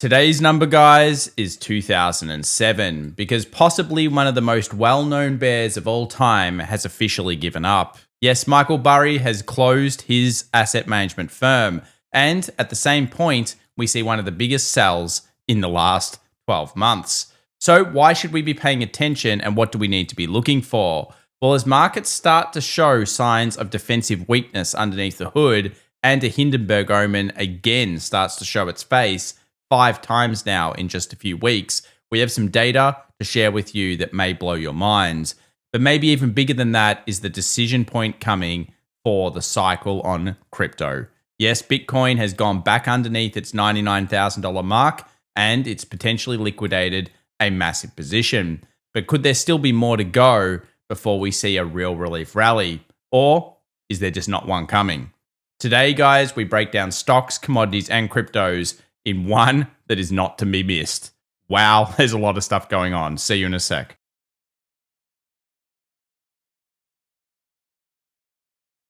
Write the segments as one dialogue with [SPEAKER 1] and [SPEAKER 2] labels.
[SPEAKER 1] Today's number, guys, is 2007 because possibly one of the most well-known bears of all time has officially given up. Yes, Michael Burry has closed his asset management firm, and at the same point, we see one of the biggest sells in the last 12 months. So why should we be paying attention, and what do we need to be looking for? Well, as markets start to show signs of defensive weakness underneath the hood, and a Hindenburg omen again starts to show its face, 5 times now in just a few weeks, we have some data to share with you that may blow your minds. But maybe even bigger than that is the decision point coming for the cycle on crypto. Yes, Bitcoin has gone back underneath its $99,000 mark and it's potentially liquidated a massive position. But could there still be more to go before we see a real relief rally? Or is there just not one coming? Today, guys, we break down stocks, commodities, and cryptos in one that is not to be missed. Wow, there's a lot of stuff going on. See you in a sec.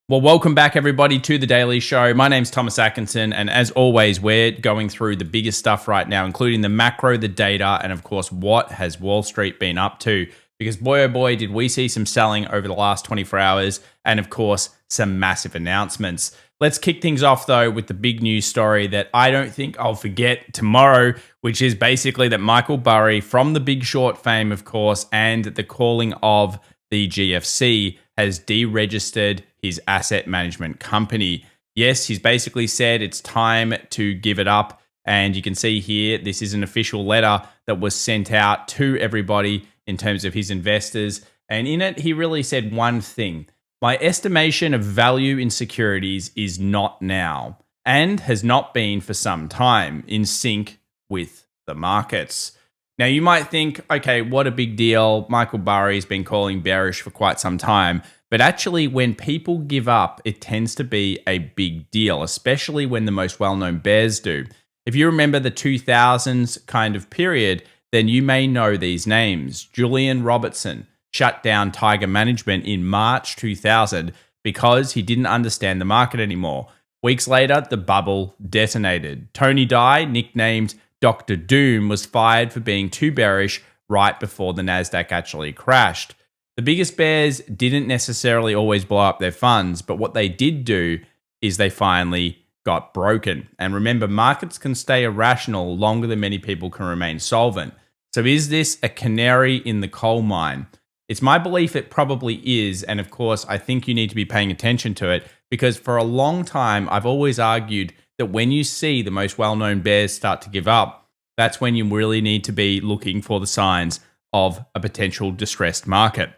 [SPEAKER 1] Well, welcome back, everybody, to The Daily Show. My name's Thomas Atkinson, and as always, we're going through the biggest stuff right now, including the macro, the data, and of course, what has Wall Street been up to? Because boy, oh boy, did we see some selling over the last 24 hours, and of course, some massive announcements. Let's kick things off, though, with the big news story that I don't think I'll forget tomorrow, which is basically that Michael Burry, from the Big Short fame, of course, and the calling of the GFC, has deregistered his asset management company. Yes, he's basically said it's time to give it up. And you can see here, this is an official letter that was sent out to everybody in terms of his investors. And in it, he really said one thing. My estimation of value in securities is not now and has not been for some time in sync with the markets. Now, you might think, okay, what a big deal. Michael Burry's been calling bearish for quite some time. But actually, when people give up, it tends to be a big deal, especially when the most well-known bears do. If you remember the 2000s kind of period, then you may know these names. Julian Robertson shut down Tiger Management in March 2000 because he didn't understand the market anymore. Weeks later, the bubble detonated. Tony Dye, nicknamed Dr. Doom, was fired for being too bearish right before the Nasdaq actually crashed. The biggest bears didn't necessarily always blow up their funds, but what they did do is they finally got broken. And remember, markets can stay irrational longer than many people can remain solvent. So is this a canary in the coal mine? It's my belief it probably is, and of course, I think you need to be paying attention to it because for a long time, I've always argued that when you see the most well-known bears start to give up, that's when you really need to be looking for the signs of a potential distressed market.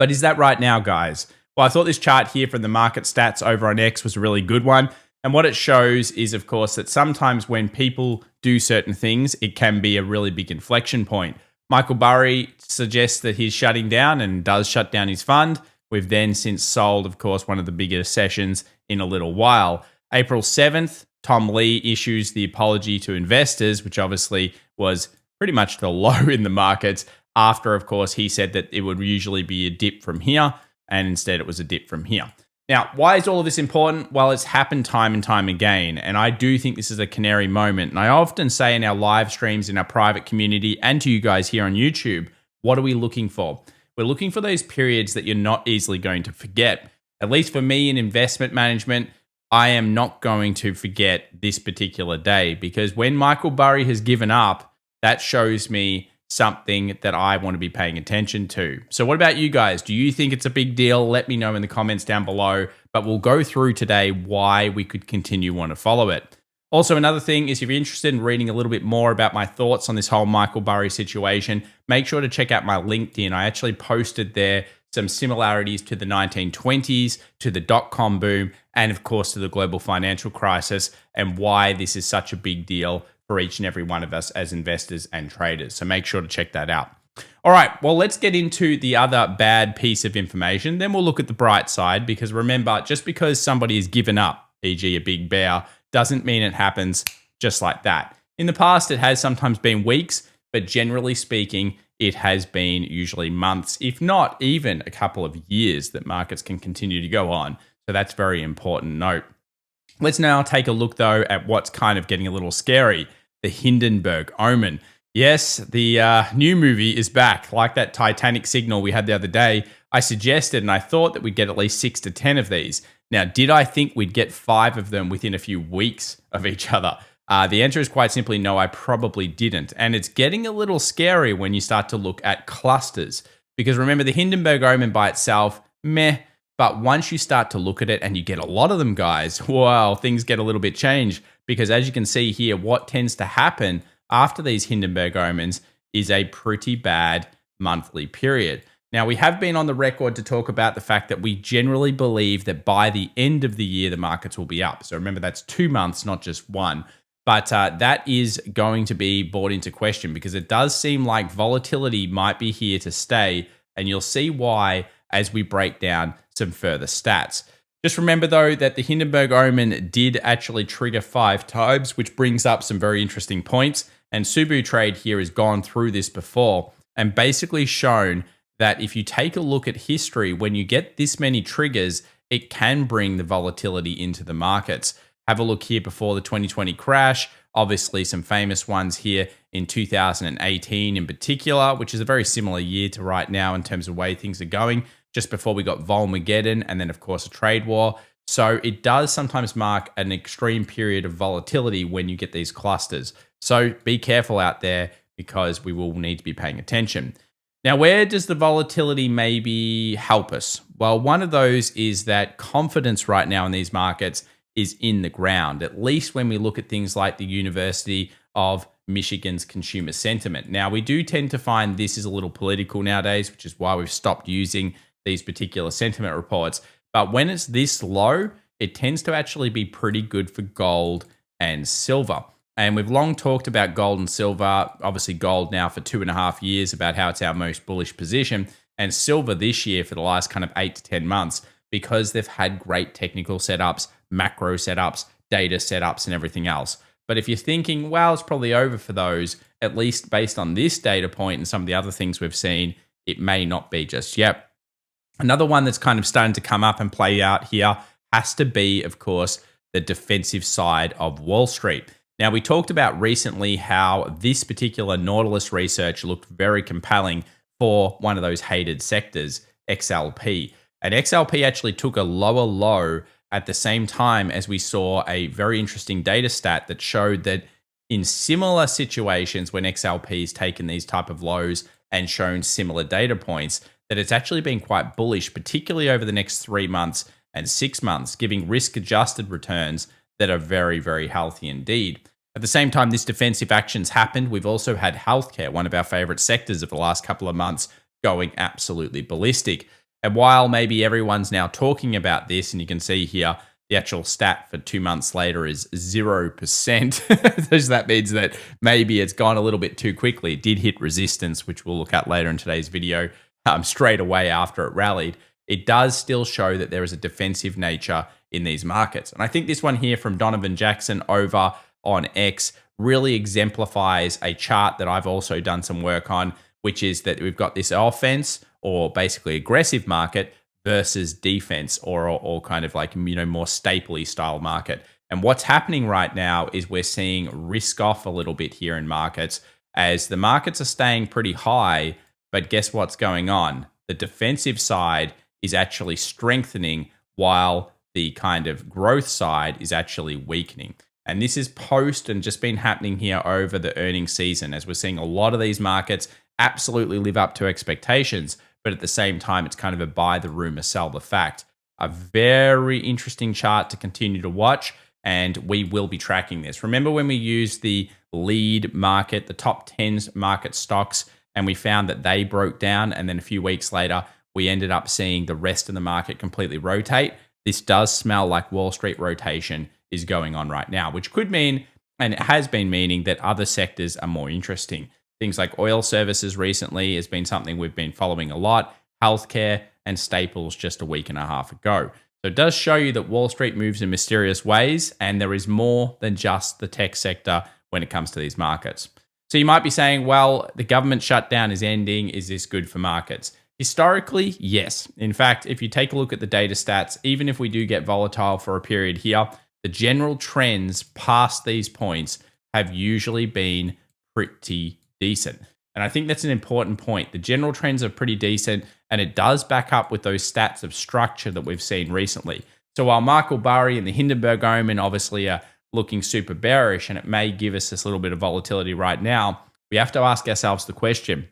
[SPEAKER 1] But is that right now, guys? Well, I thought this chart here from the market stats over on X was a really good one. And what it shows is, of course, that sometimes when people do certain things, it can be a really big inflection point. Michael Burry suggests that he's shutting down and does shut down his fund. We've then since sold, of course, one of the biggest sessions in a little while. April 7th, Tom Lee issues the apology to investors, which obviously was pretty much the low in the markets after, of course, he said that it would usually be a dip from here, and instead it was a dip from here. Now, why is all of this important? Well, it's happened time and time again, and I do think this is a canary moment. And I often say in our live streams, in our private community, and to you guys here on YouTube, what are we looking for? We're looking for those periods that you're not easily going to forget. At least for me in investment management, I am not going to forget this particular day because when Michael Burry has given up, that shows me something that I want to be paying attention to. So what about you guys? Do you think it's a big deal? Let me know in the comments down below, but we'll go through today why we could continue want to follow it. Also, another thing is if you're interested in reading a little bit more about my thoughts on this whole Michael Burry situation, make sure to check out my LinkedIn. I actually posted there some similarities to the 1920s, to the dot-com boom, and of course to the global financial crisis and why this is such a big deal for each and every one of us as investors and traders. So make sure to check that out. All right, well, let's get into the other bad piece of information. Then we'll look at the bright side because remember, just because somebody has given up, e.g. a big bear, doesn't mean it happens just like that. In the past, it has sometimes been weeks, but generally speaking, it has been usually months, if not even a couple of years that markets can continue to go on. So that's very important note. Let's now take a look, though, at what's kind of getting a little scary. the Hindenburg Omen. Yes, the new movie is back. Like that Titanic signal we had the other day, I suggested and I thought that we'd get at least 6 to 10 of these. Now, did I think we'd get 5 of them within a few weeks of each other? The answer is quite simply no, I probably didn't. And it's getting a little scary when you start to look at clusters. Because remember, the Hindenburg Omen by itself, meh. But once you start to look at it and you get a lot of them, guys, wow, things get a little bit changed. Because as you can see here, what tends to happen after these Hindenburg Omens is a pretty bad monthly period. Now, we have been on the record to talk about the fact that we generally believe that by the end of the year, the markets will be up. So remember, that's 2 months, not just one. But that is going to be brought into question because it does seem like volatility might be here to stay. And you'll see why as we break down some further stats. Just remember, though, that the Hindenburg Omen did actually trigger 5 times, which brings up some very interesting points. And Subu Trade here has gone through this before and basically shown that if you take a look at history, when you get this many triggers, it can bring the volatility into the markets. Have a look here before the 2020 crash. Obviously, some famous ones here in 2018 in particular, which is a very similar year to right now in terms of way things are going. Just before we got Volmageddon and then, of course, a trade war. So it does sometimes mark an extreme period of volatility when you get these clusters. So be careful out there because we will need to be paying attention. Now, where does the volatility maybe help us? Well, one of those is that confidence right now in these markets is in the ground, at least when we look at things like the University of Michigan's consumer sentiment. Now, we do tend to find this is a little political nowadays, which is why we've stopped using these particular sentiment reports. But when it's this low, it tends to actually be pretty good for gold and silver. And we've long talked about gold and silver, obviously gold now for 2.5 years, about how it's our most bullish position, and silver this year for the last kind of 8 to 10 months, because they've had great technical setups, macro setups, data setups, and everything else. But if you're thinking, well, it's probably over for those, at least based on this data point and some of the other things we've seen, it may not be just yet. Another one that's kind of starting to come up and play out here has to be, of course, the defensive side of Wall Street. Now, we talked about recently how this particular Nautilus research looked very compelling for one of those hated sectors, XLP. And XLP actually took a lower low at the same time as we saw a very interesting data stat that showed that in similar situations when XLP's taken these type of lows and shown similar data points, that it's actually been quite bullish, particularly over the next 3 months and 6 months, giving risk-adjusted returns that are very, very healthy indeed. At the same time this defensive actions happened, we've also had healthcare, one of our favorite sectors of the last couple of months, going absolutely ballistic. And while maybe everyone's now talking about this, and you can see here, the actual stat for 2 months later is 0%. So that means that maybe it's gone a little bit too quickly. It did hit resistance, which we'll look at later in today's video, straight away after it rallied. It does still show that there is a defensive nature in these markets. And I think this one here from Donovan Jackson over on X really exemplifies a chart that I've also done some work on, which is that we've got this offense or basically aggressive market versus defense or kind of like, more stapley style market. And what's happening right now is we're seeing risk off a little bit here in markets as the markets are staying pretty high. But guess what's going on? The defensive side is actually strengthening while the kind of growth side is actually weakening. And this is post and just been happening here over the earnings season as we're seeing a lot of these markets absolutely live up to expectations. But at the same time, it's kind of a buy the rumor, sell the fact. A very interesting chart to continue to watch, and we will be tracking this. Remember when we used the lead market, the top 10 market stocks, and we found that they broke down, and then a few weeks later, we ended up seeing the rest of the market completely rotate? This does smell like Wall Street rotation is going on right now, which could mean, and it has been meaning, that other sectors are more interesting. Things like oil services recently has been something we've been following a lot, healthcare and staples just a week and a half ago. So it does show you that Wall Street moves in mysterious ways, and there is more than just the tech sector when it comes to these markets. So you might be saying, well, the government shutdown is ending. Is this good for markets? Historically, yes. In fact, if you take a look at the data stats, even if we do get volatile for a period here, the general trends past these points have usually been pretty decent. And I think that's an important point. The general trends are pretty decent, and it does back up with those stats of structure that we've seen recently. So while Michael Burry and the Hindenburg Omen obviously are looking super bearish, and it may give us this little bit of volatility right now, we have to ask ourselves the question,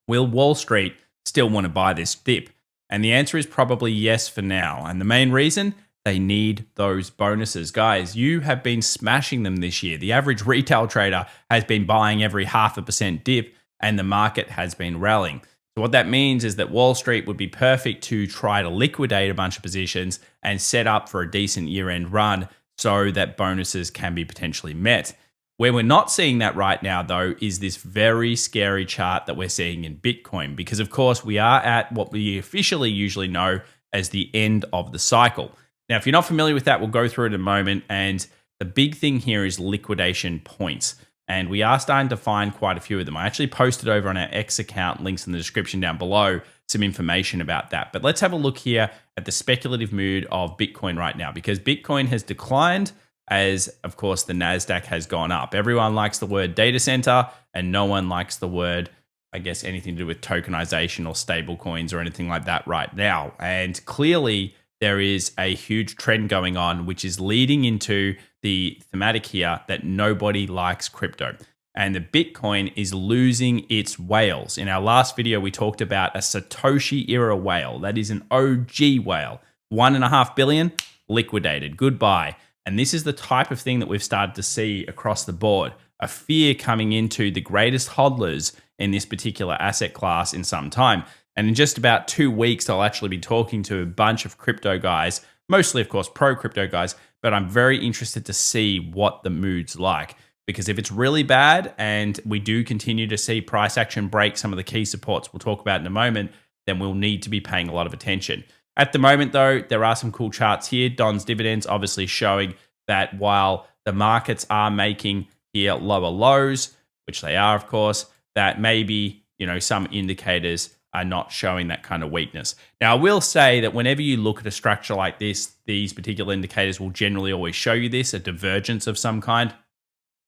[SPEAKER 1] will Wall Street still want to buy this dip? And the answer is probably yes for now. And the main reason, they need those bonuses. Guys, you have been smashing them this year. The average retail trader has been buying every 0.5% dip, and the market has been rallying. So what that means is that Wall Street would be perfect to try to liquidate a bunch of positions and set up for a decent year-end run so that bonuses can be potentially met. Where we're not seeing that right now, though, is this very scary chart that we're seeing in Bitcoin, because of course we are at what we officially usually know as the end of the cycle. Now, if you're not familiar with that, we'll go through it in a moment. And the big thing here is liquidation points. And we are starting to find quite a few of them. I actually posted over on our X account, links in the description down below, some information about that. But let's have a look here at the speculative mood of Bitcoin right now, because Bitcoin has declined as, of course, the NASDAQ has gone up. Everyone likes the word data center, and no one likes the word, I guess, anything to do with tokenization or stable coins or anything like that right now. And clearly, there is a huge trend going on, which is leading into the thematic here that nobody likes crypto. And the Bitcoin is losing its whales. In our last video, we talked about a Satoshi era whale. That is an OG whale. 1.5 billion, liquidated. Goodbye. And this is the type of thing that we've started to see across the board. A fear coming into the greatest hodlers in this particular asset class in some time. And in just about 2 weeks, I'll actually be talking to a bunch of crypto guys, mostly, of course, pro crypto guys, but I'm very interested to see what the mood's like. Because if it's really bad and we do continue to see price action break some of the key supports we'll talk about in a moment, then we'll need to be paying a lot of attention. At the moment, though, there are some cool charts here. Don's dividends obviously showing that while the markets are making here lower lows, which they are, of course, that maybe, some indicators are not showing that kind of weakness. Now, I will say that whenever you look at a structure like this, these particular indicators will generally always show you this, a divergence of some kind.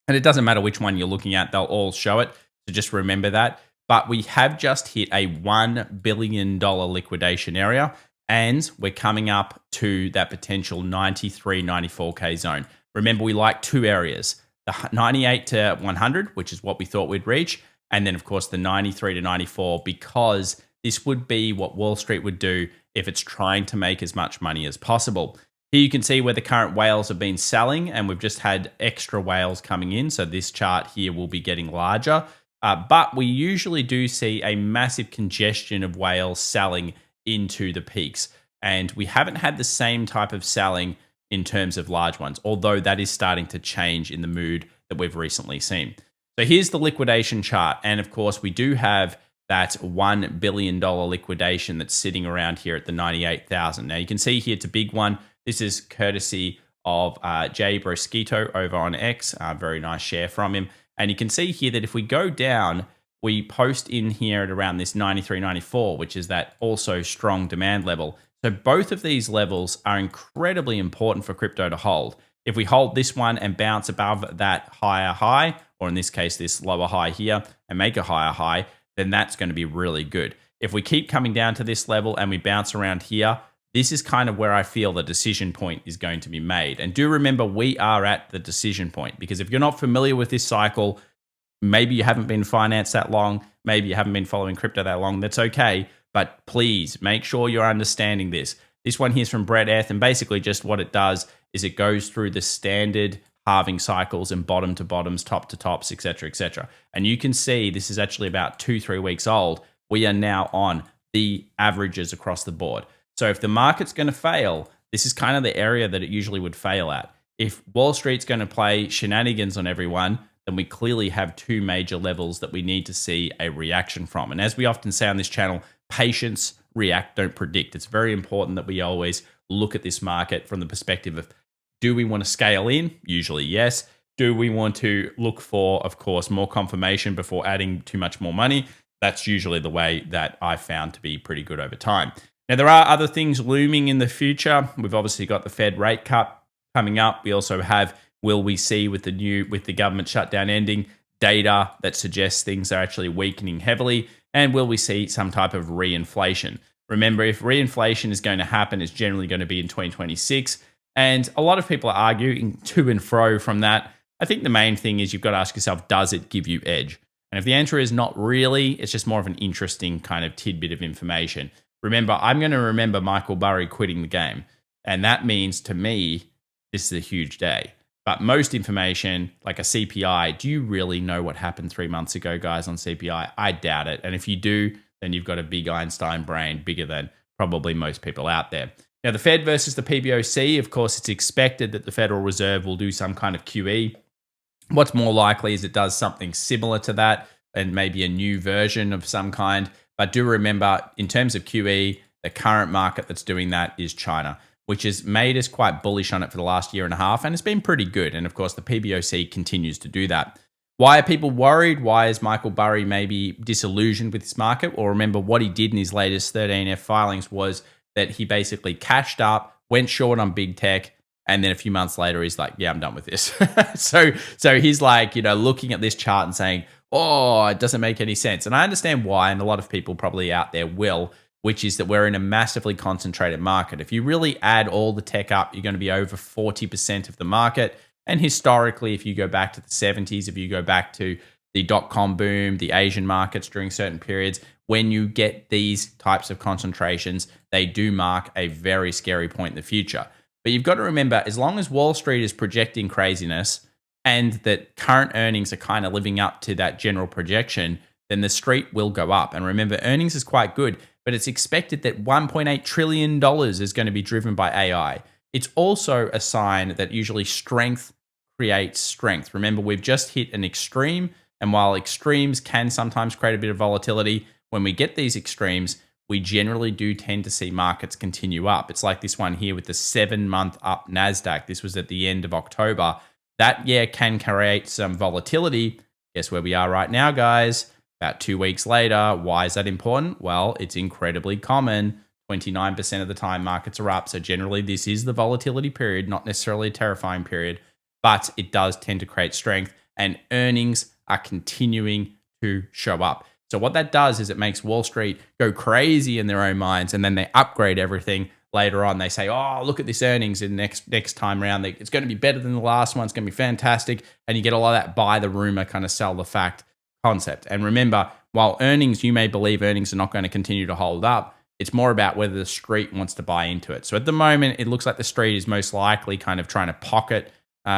[SPEAKER 1] And it doesn't matter which one you're looking at, they'll all show it. So just remember that. But we have just hit a $1 billion liquidation area, and we're coming up to that potential 93, 94K zone. Remember, we like two areas, the 98 to 100, which is what we thought we'd reach. And then, of course, the 93 to 94, because this would be what Wall Street would do if it's trying to make as much money as possible. Here you can see where the current whales have been selling, and we've just had extra whales coming in. So this chart here will be getting larger. But we usually do see a massive congestion of whales selling into the peaks. And we haven't had the same type of selling in terms of large ones, although that is starting to change in the mood that we've recently seen. So here's the liquidation chart. And of course, we do have that $1 billion liquidation that's sitting around here at the 98,000. Now you can see here it's a big one. This is courtesy of Jay Brosquito over on X. Very nice share from him. And you can see here that if we go down, we post in here at around this 93, 94, which is that also strong demand level. So both of these levels are incredibly important for crypto to hold. If we hold this one and bounce above that higher high, or in this case, this lower high here, and make a higher high, then that's going to be really good. If we keep coming down to this level and we bounce around here, this is kind of where I feel the decision point is going to be made. And do remember, we are at the decision point, because if you're not familiar with this cycle, maybe you haven't been financed that long, maybe you haven't been following crypto that long, that's okay. But please make sure you're understanding this. This one here is from Brett Eth, and basically just what it does is it goes through the standard halving cycles and bottom to bottoms, top to tops, etc., etc. And you can see this is actually about 2-3 weeks old. We are now on the averages across the board. So if the market's going to fail, this is kind of the area that it usually would fail at. If Wall Street's going to play shenanigans on everyone, then we clearly have two major levels that we need to see a reaction from. And as we often say on this channel, patience, react, don't predict. It's very important that we always look at this market from the perspective of, do we want to scale in? Usually, yes. Do we want to look for, of course, more confirmation before adding too much more money? That's usually the way that I've found to be pretty good over time. Now, there are other things looming in the future. We've obviously got the Fed rate cut coming up. We also have Will we see with the government shutdown ending data that suggests things are actually weakening heavily? And will we see some type of reinflation? Remember, if reinflation is going to happen, it's generally going to be in 2026. And a lot of people are arguing to and fro from that. I think the main thing is you've got to ask yourself, does it give you edge? And if the answer is not really, it's just more of an interesting kind of tidbit of information. Remember, I'm going to remember Michael Burry quitting the game. And that means to me, this is a huge day. But most information, like a CPI, do you really know what happened 3 months ago, guys, on CPI? I doubt it. And if you do, then you've got a big Einstein brain, bigger than probably most people out there. Now, the Fed versus the PBOC, of course, it's expected that the Federal Reserve will do some kind of QE. What's more likely is it does something similar to that and maybe a new version of some kind. But do remember, in terms of QE, the current market that's doing that is China, which has made us quite bullish on it for the last year and a half, and it's been pretty good. And of course, the PBOC continues to do that. Why are people worried? Why is Michael Burry maybe disillusioned with this market? Well, remember what he did in his latest 13F filings was that he basically cashed up, went short on big tech, and then a few months later, he's like, yeah, I'm done with this. So he's like, looking at this chart and saying, oh, it doesn't make any sense. And I understand why, and a lot of people probably out there will, which is that we're in a massively concentrated market. If you really add all the tech up, you're going to be over 40% of the market. And historically, if you go back to the 70s, if you go back to the dot-com boom, the Asian markets during certain periods, when you get these types of concentrations, they do mark a very scary point in the future. But you've got to remember, as long as Wall Street is projecting craziness and that current earnings are kind of living up to that general projection, then the street will go up. And remember, earnings is quite good, but it's expected that $1.8 trillion is going to be driven by AI. It's also a sign that usually strength creates strength. Remember, we've just hit an extreme, and while extremes can sometimes create a bit of volatility, when we get these extremes, we generally do tend to see markets continue up. It's like this one here with the 7-month up NASDAQ. This was at the end of October. That, can create some volatility. Guess where we are right now, guys? About 2 weeks later. Why is that important? Well, it's incredibly common. 29% of the time markets are up. So generally this is the volatility period, not necessarily a terrifying period, but it does tend to create strength, and earnings are continuing to show up. So what that does is it makes Wall Street go crazy in their own minds, and then they upgrade everything later on. They say, oh, look at this earnings in next time around. It's going to be better than the last one. It's going to be fantastic. And you get a lot of that buy the rumor, kind of sell the fact concept. And remember, while earnings, you may believe earnings are not going to continue to hold up, it's more about whether the street wants to buy into it. So at the moment, it looks like the street is most likely kind of trying to pocket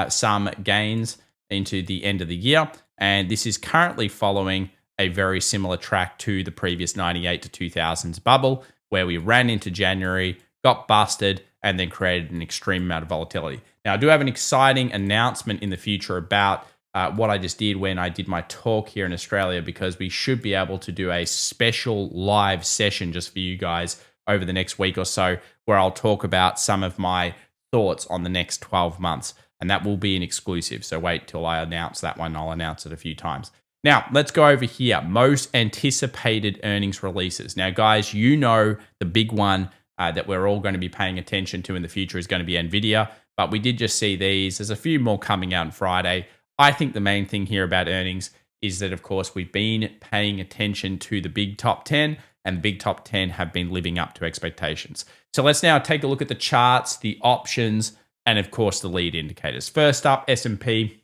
[SPEAKER 1] some gains into the end of the year. And this is currently following a very similar track to the previous 98 to 2000s bubble, where we ran into January, got busted, and then created an extreme amount of volatility. Now, I do have an exciting announcement in the future about what I just did when I did my talk here in Australia, because we should be able to do a special live session just for you guys over the next week or so, where I'll talk about some of my thoughts on the next 12 months. And that will be an exclusive. So wait till I announce that one. I'll announce it a few times. Now, let's go over here. Most anticipated earnings releases. Now, guys, the big one that we're all going to be paying attention to in the future is going to be NVIDIA. But we did just see these. There's a few more coming out on Friday. I think the main thing here about earnings is that, of course, we've been paying attention to the big top 10, and the big top 10 have been living up to expectations. So let's now take a look at the charts, the options, and of course, the lead indicators. First up, S&P.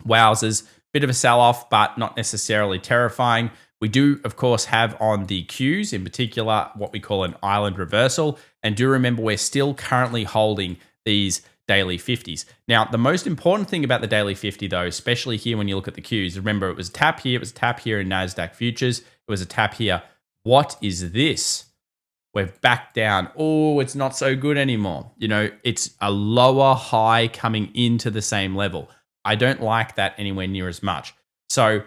[SPEAKER 1] Wowzers. Bit of a sell-off, but not necessarily terrifying. We do, of course, have on the Qs, in particular, what we call an island reversal. And do remember, we're still currently holding these daily 50s. Now, the most important thing about the daily 50, though, especially here when you look at the Qs, remember, it was a tap here, it was a tap here in NASDAQ futures, it was a tap here. What is this? We've backed down. Oh, it's not so good anymore. It's a lower high coming into the same level. I don't like that anywhere near as much. So,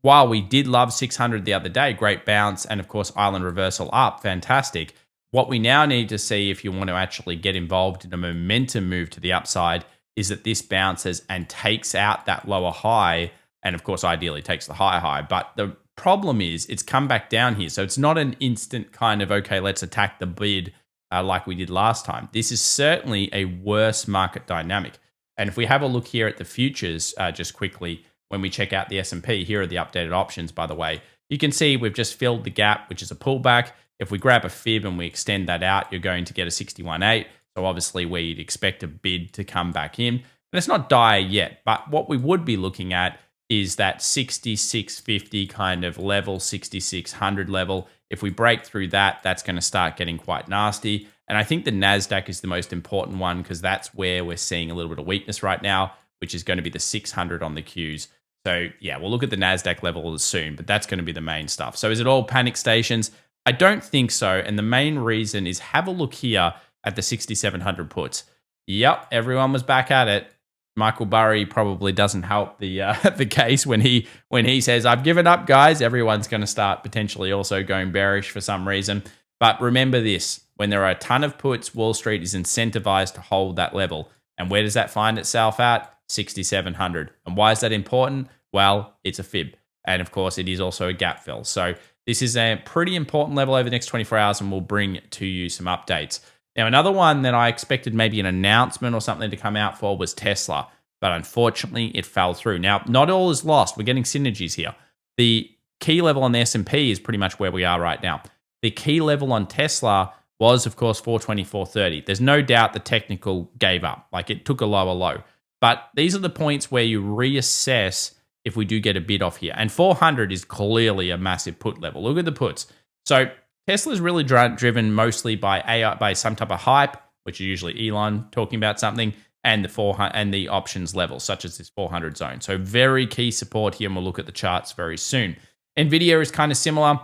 [SPEAKER 1] while we did love 600 the other day, great bounce, and of course, island reversal up, fantastic. What we now need to see, if you want to actually get involved in a momentum move to the upside, is that this bounces and takes out that lower high, and of course, ideally takes the high. But the problem is it's come back down here. So it's not an instant kind of, okay, let's attack the bid like we did last time. This is certainly a worse market dynamic. And if we have a look here at the futures, just quickly, when we check out the S&P, here are the updated options, by the way. You can see we've just filled the gap, which is a pullback. If we grab a fib and we extend that out, you're going to get a 61.8. So obviously we'd expect a bid to come back in. And it's not dire yet, but what we would be looking at is that 6650 kind of level, 6600 level. If we break through that, that's going to start getting quite nasty. And I think the NASDAQ is the most important one because that's where we're seeing a little bit of weakness right now, which is going to be the 600 on the Qs. So yeah, we'll look at the NASDAQ level soon, but that's going to be the main stuff. So is it all panic stations? I don't think so. And the main reason is have a look here at the 6,700 puts. Yep, everyone was back at it. Michael Burry probably doesn't help the case when he says, I've given up, guys. Everyone's going to start potentially also going bearish for some reason. But remember this, when there are a ton of puts, Wall Street is incentivized to hold that level. And where does that find itself at? 6,700. And why is that important? Well, it's a fib. And of course, it is also a gap fill. So this is a pretty important level over the next 24 hours, and we'll bring to you some updates. Now, another one that I expected maybe an announcement or something to come out for was Tesla, but unfortunately it fell through. Now, not all is lost. We're getting synergies here. The key level on the S&P is pretty much where we are right now. The key level on Tesla was, of course, 420, 430. There's no doubt the technical gave up. Like it took a lower low. But these are the points where you reassess if we do get a bid off here. And 400 is clearly a massive put level. Look at the puts. So Tesla's really driven mostly by AI, by some type of hype, which is usually Elon talking about something, and the 400 and the options level, such as this 400 zone. So very key support here, and we'll look at the charts very soon. Nvidia is kind of similar.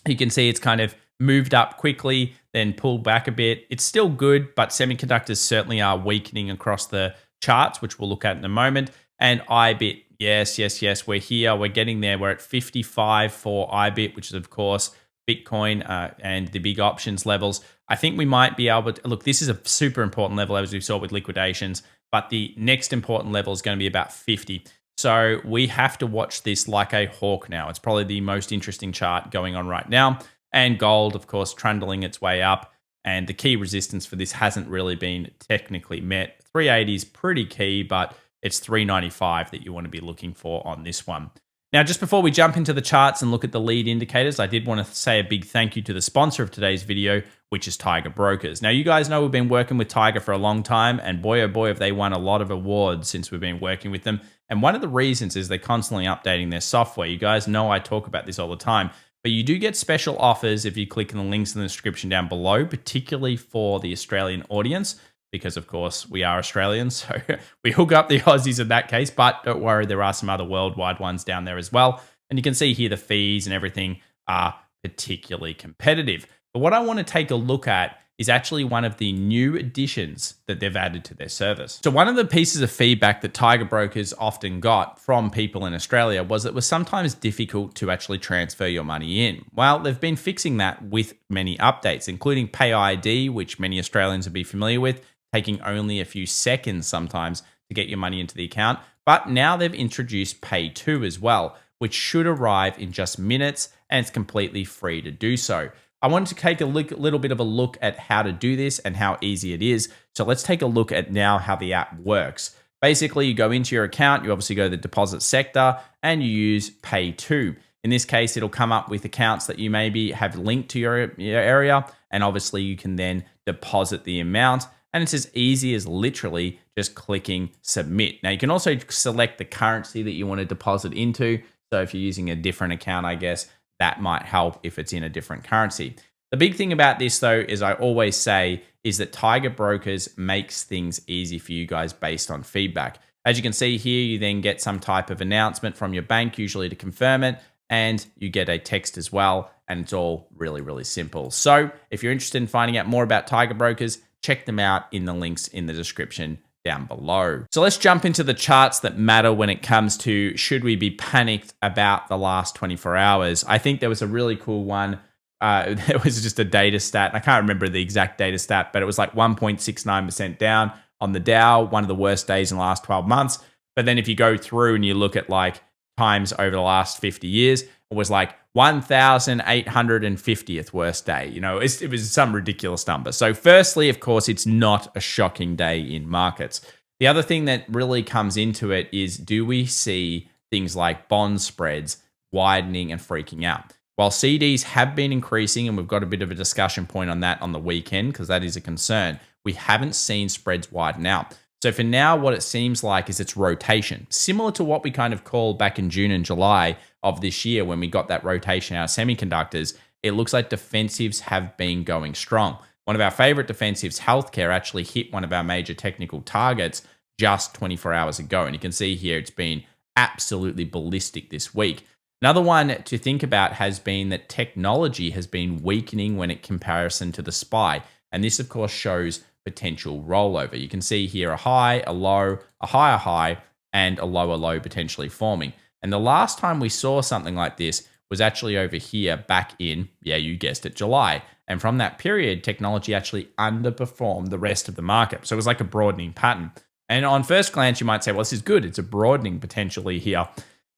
[SPEAKER 1] You can see it's kind of moved up quickly, then pulled back a bit. It's still good, but semiconductors certainly are weakening across the charts, which we'll look at in a moment. And IBIT, yes, we're here. We're getting there. We're at 55 for IBIT, which is, of course, Bitcoin and the big options levels. I think we might be able to look. This is a super important level, as we saw with liquidations, but the next important level is going to be about 50. So we have to watch this like a hawk now. It's probably the most interesting chart going on right now. And gold, of course, trundling its way up. And the key resistance for this hasn't really been technically met. 380 is pretty key, but it's 395 that you want to be looking for on this one. Now, just before we jump into the charts and look at the lead indicators, I did want to say a big thank you to the sponsor of today's video, which is Tiger Brokers. Now, you guys know we've been working with Tiger for a long time, and boy, oh boy, have they won a lot of awards since we've been working with them. And one of the reasons is they're constantly updating their software. You guys know I talk about this all the time, but you do get special offers if you click on the links in the description down below, particularly for the Australian audience, because of course we are Australians, so we hook up the Aussies in that case, but don't worry, there are some other worldwide ones down there as well. And you can see here the fees and everything are particularly competitive. But what I want to take a look at is actually one of the new additions that they've added to their service. So one of the pieces of feedback that Tiger Brokers often got from people in Australia was it was sometimes difficult to actually transfer your money in. Well, they've been fixing that with many updates, including Pay ID, which many Australians will be familiar with, taking only a few seconds sometimes to get your money into the account. But now they've introduced Pay 2 as well, which should arrive in just minutes, and it's completely free to do so. I wanted to take a little bit of a look at how to do this and how easy it is. So let's take a look at now how the app works. Basically, you go into your account, you obviously go to the deposit sector, and you use Pay 2. In this case, it'll come up with accounts that you maybe have linked to your area, and obviously you can then deposit the amount. And it's as easy as literally just clicking submit. Now, you can also select the currency that you want to deposit into. So if you're using a different account, I guess that might help if it's in a different currency. The big thing about this, though, is I always say is that Tiger Brokers makes things easy for you guys based on feedback. As you can see here, you then get some type of announcement from your bank, usually to confirm it, and you get a text as well. And it's all really, really simple. So if you're interested in finding out more about Tiger Brokers, check them out in the links in the description down below. So let's jump into the charts that matter when it comes to should we be panicked about the last 24 hours. I think there was a really cool one. It was just a data stat. I can't remember the exact data stat, but it was like 1.69% down on the Dow, one of the worst days in the last 12 months. But then if you go through and you look at like times over the last 50 years, it was like 1,850th worst day. You know, it was some ridiculous number. So firstly, of course, it's not a shocking day in markets. The other thing that really comes into it is, do we see things like bond spreads widening and freaking out? While CDs have been increasing, and we've got a bit of a discussion point on that on the weekend because that is a concern, we haven't seen spreads widen out. So for now, what it seems like is it's rotation, similar to what we kind of called back in June and July of this year when we got that rotation out of semiconductors. It looks like defensives have been going strong. One of our favorite defensives, healthcare, actually hit one of our major technical targets just 24 hours ago. And you can see here it's been absolutely ballistic this week. Another one to think about has been that technology has been weakening when in comparison to the SPY. And this, of course, shows potential rollover. You can see here a high, a low, a higher high, and a lower low potentially forming. And the last time we saw something like this was actually over here back in, yeah, you guessed it, July. And from that period, technology actually underperformed the rest of the market. So it was like a broadening pattern. And on first glance, you might say, well, this is good. It's a broadening potentially here.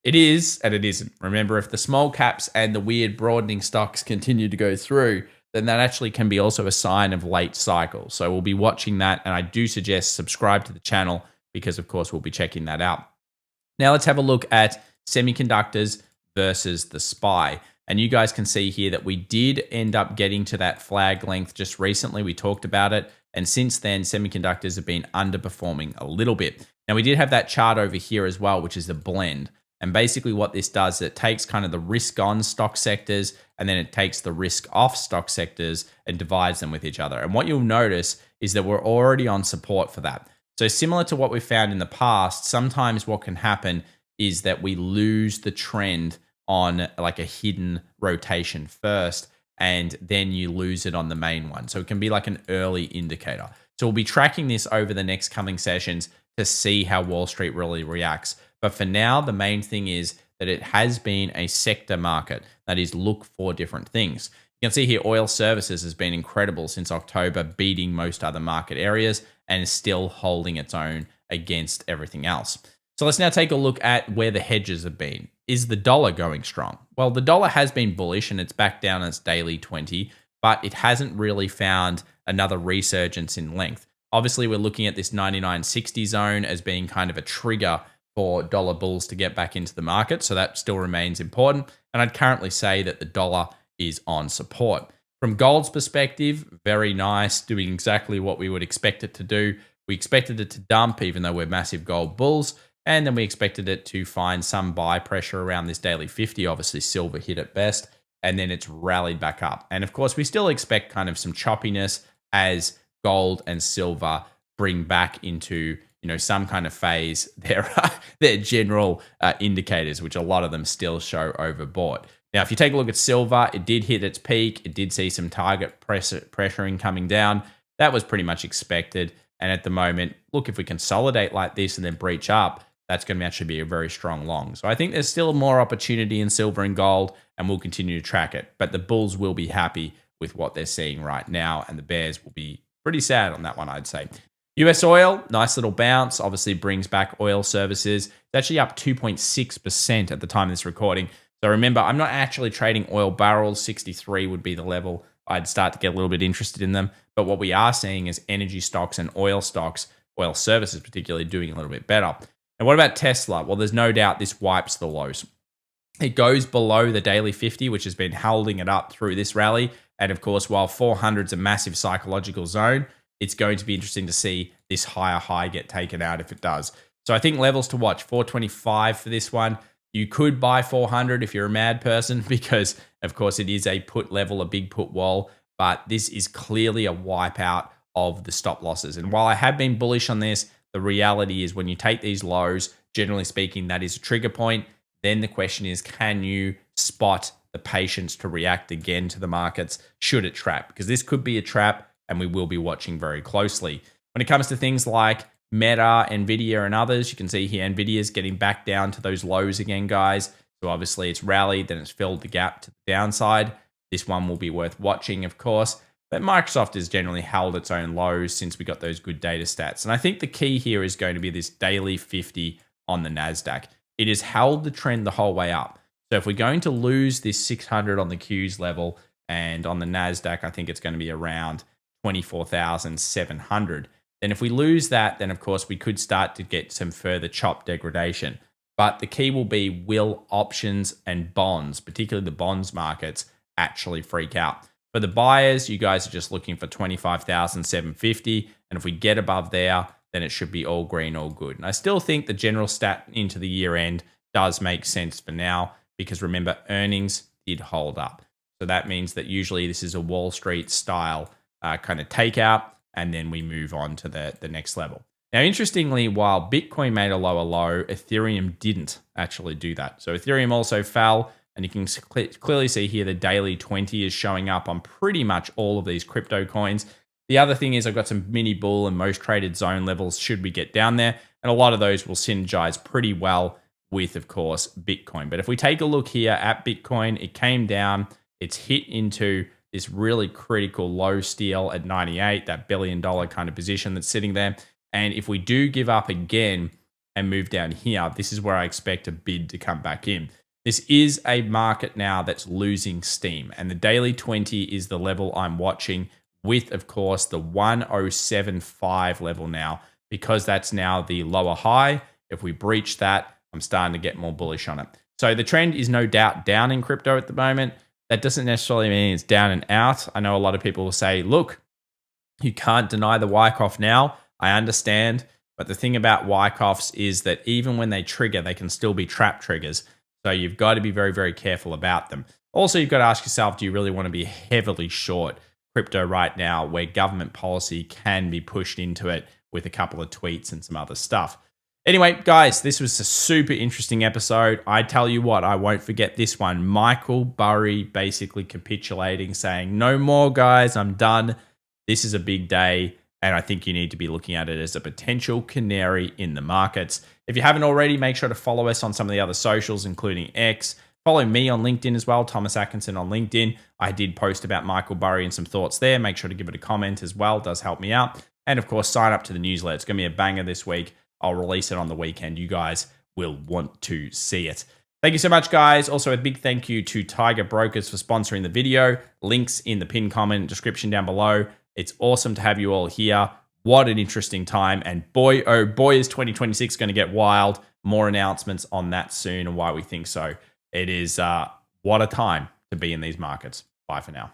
[SPEAKER 1] It is, and it isn't. Remember, if the small caps and the weird broadening stocks continue to go through, then that actually can be also a sign of late cycle. So we'll be watching that. And I do suggest subscribe to the channel because, of course, we'll be checking that out. Now let's have a look at semiconductors versus the SPY. And you guys can see here that we did end up getting to that flag length just recently. We talked about it. And since then, semiconductors have been underperforming a little bit. Now, we did have that chart over here as well, which is the blend. And basically what this does is it takes kind of the risk on stock sectors and then it takes the risk off stock sectors and divides them with each other. And what you'll notice is that we're already on support for that. So similar to what we found in the past, sometimes what can happen is that we lose the trend on like a hidden rotation first, and then you lose it on the main one. So it can be like an early indicator. So we'll be tracking this over the next coming sessions to see how Wall Street really reacts. But for now, the main thing is that it has been a sector market. That is, look for different things. You can see here oil services has been incredible since October, beating most other market areas and is still holding its own against everything else. So let's now take a look at where the hedges have been. Is the dollar going strong? Well, the dollar has been bullish and it's back down its daily 20, but it hasn't really found another resurgence in length. Obviously, we're looking at this 99.60 zone as being kind of a trigger for dollar bulls to get back into the market. So that still remains important. And I'd currently say that the dollar is on support. From gold's perspective, very nice, doing exactly what we would expect it to do. We expected it to dump, even though we're massive gold bulls. And then we expected it to find some buy pressure around this daily 50. Obviously, silver hit at best. And then it's rallied back up. And of course, we still expect kind of some choppiness as gold and silver bring back into some kind of phase. They're general indicators, which a lot of them still show overbought. Now, if you take a look at silver, it did hit its peak. It did see some target pressuring coming down. That was pretty much expected. And at the moment, look, if we consolidate like this and then breach up, that's going to actually be a very strong long. So I think there's still more opportunity in silver and gold, and we'll continue to track it. But the bulls will be happy with what they're seeing right now, and the bears will be pretty sad on that one, I'd say. US oil, nice little bounce, obviously brings back oil services. It's actually up 2.6% at the time of this recording. So remember, I'm not actually trading oil barrels. 63 would be the level I'd start to get a little bit interested in them. But what we are seeing is energy stocks and oil stocks, oil services particularly, doing a little bit better. And what about Tesla? Well, there's no doubt this wipes the lows. It goes below the daily 50, which has been holding it up through this rally. And of course, while 400 is a massive psychological zone, it's going to be interesting to see this higher high get taken out if it does. So I think levels to watch, 425 for this one. You could buy 400 if you're a mad person because, of course, it is a put level, a big put wall. But this is clearly a wipeout of the stop losses. And while I have been bullish on this, the reality is when you take these lows, generally speaking, that is a trigger point. Then the question is, can you spot the patience to react again to the markets should it trap? Because this could be a trap and we will be watching very closely. When it comes to things like Meta, Nvidia, and others, you can see here Nvidia is getting back down to those lows again, guys. So obviously it's rallied, then it's filled the gap to the downside. This one will be worth watching, of course. But Microsoft has generally held its own lows since we got those good data stats. And I think the key here is going to be this daily 50 on the NASDAQ. It has held the trend the whole way up. So if we're going to lose this 600 on the Qs level and on the NASDAQ, I think it's going to be around 24,700. Then if we lose that, then of course we could start to get some further chop degradation. But the key will be, will options and bonds, particularly the bonds markets, actually freak out? For the buyers, you guys are just looking for 25,750. And if we get above there, then it should be all green, all good. And I still think the general stat into the year end does make sense for now, because remember, earnings did hold up. So that means that usually this is a Wall Street style kind of takeout, and then we move on to the next level. Now, interestingly, while Bitcoin made a lower low, Ethereum didn't actually do that. So Ethereum also fell, and you can clearly see here the daily 20 is showing up on pretty much all of these crypto coins. The other thing is I've got some mini bull and most traded zone levels should we get down there, and a lot of those will synergize pretty well with, of course, Bitcoin. But if we take a look here at Bitcoin, it came down, it's hit into this really critical low steal at 98, that $1 billion kind of position that's sitting there. And if we do give up again and move down here, this is where I expect a bid to come back in. This is a market now that's losing steam, and the daily 20 is the level I'm watching with, of course, the 1075 level now, because that's now the lower high. If we breach that, I'm starting to get more bullish on it. So the trend is no doubt down in crypto at the moment. That doesn't necessarily mean it's down and out. I know a lot of people will say, look, you can't deny the Wyckoff now. I understand. But the thing about Wyckoffs is that even when they trigger, they can still be trap triggers. So you've got to be very, very careful about them. Also, you've got to ask yourself, do you really want to be heavily short crypto right now, where government policy can be pushed into it with a couple of tweets and some other stuff? Anyway, guys, this was a super interesting episode. I tell you what, I won't forget this one. Michael Burry basically capitulating, saying, no more, guys, I'm done. This is a big day, and I think you need to be looking at it as a potential canary in the markets. If you haven't already, make sure to follow us on some of the other socials, including X. Follow me on LinkedIn as well, Thomas Atkinson on LinkedIn. I did post about Michael Burry and some thoughts there. Make sure to give it a comment as well. It does help me out. And of course, sign up to the newsletter. It's going to be a banger this week. I'll release it on the weekend. You guys will want to see it. Thank you so much, guys. Also, a big thank you to Tiger Brokers for sponsoring the video. Links in the pinned comment description down below. It's awesome to have you all here. What an interesting time. And boy, oh boy, is 2026 going to get wild. More announcements on that soon and why we think so. It is what a time to be in these markets. Bye for now.